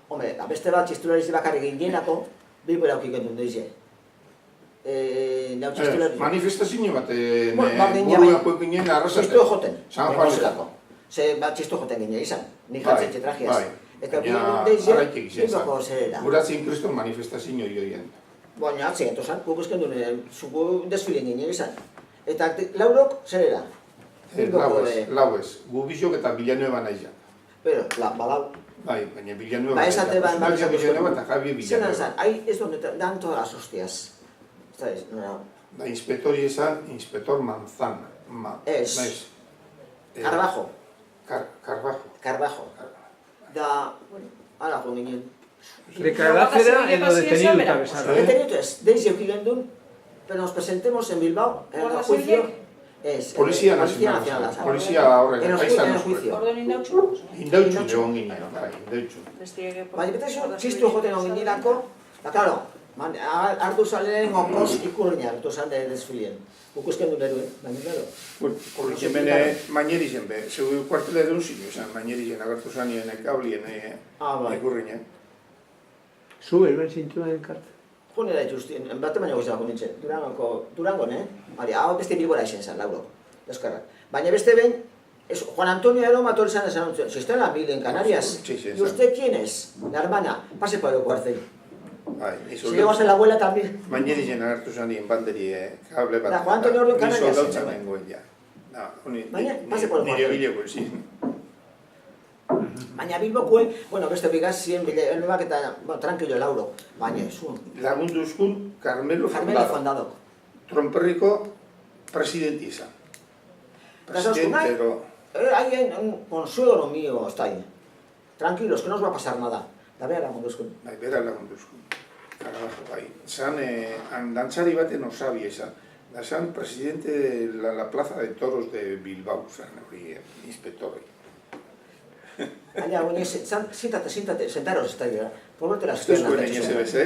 Hombre, beste bat txistularizi bakarrik gineako, Bilbo eraukik gendun duize. Nau txistularizi. Manifestazio bat, buruako ginen arrasaten. Txistu joten. San Juanetako. Ze bat txistu joten ginen izan, nik jatzen txetrajiaz. Eta baina deize, arraitek izan. Bilboko zerera. Guratzen kriston manifestazio joien. Baina atzen entozan, guk esken duen, zuko desfilen ginen izan. Eta laurok zerera. Lauez, gu bizok eta Villanueva naizan. Pero, balau. Bai, baina Villanueva Ba, esate ban, Villanueva eta Javi Villanueva. Zeran zan, ahi ez donde dan todas las hostias. ¿Sabes? No. Da, inspektori esan, inspektor Manzana. Ez. Carbajo. Carbajo. Da, bueno, ara jo ginen. Recadácera edo detenido eta besarra. Detenido ez, deiz euki gendun, pero nos presentemos en Bilbao, en el juicio. Polizia Nacional. Polizia horrek, paisa en el juicio. Orduan indautxu? Indautxu egon ginen, bai, indautxu. Baina bete zo, txistu joten hon ginerako, eta claro, hartu zalen okos ikurriña, hartu zan desfilien. Gukuzken duen eruen, baina claro. Polizia bene maineri zen be, zeu kuartela edun zinu esan, maineri zen agertu zanien ekablien ikurriña. Zu, elben zintuan elkarte. Junera ituztien, bate baina guztiak nintzen, Durangon, hau beste Bilbora izen zan, lauro, deskarrak. Baina beste behin, Juan Antonio Aroma torri zan esan dut, si está en la mil en Canarias, ¿y usted quién es? La hermana, pase por el cuartel. Si llevas a la abuela también. Maineri zen agertu zanien banderi, kable bat. Juan Antonio Aroma en Canarias. Ni soldautzen nengoen, ja. Baina, pase por el cuartel. Nire bileko ezin. Baina Bilbokue, bueno, beste bigazien, Bilbak eta, bueno, tranquilo lauro, baina, zuen. Lagunduzkun Carmelo Fondado. Tromperriko presidenti izan. Presidente, pero... Hay un consuelo mío, está ahí. Tranquilos, que no os va a pasar nada. Da bera lagunduzkun. Bai, bera lagunduzkun. Carabajo, bai. Zan, dantzari baten osabia izan. Da zan presidente de la plaza de toros de Bilbao, zan, hori, inspektorri. Allá, siéntate, sentaros, está ahí, ¿verdad? Ponerte las Esto es piernas. con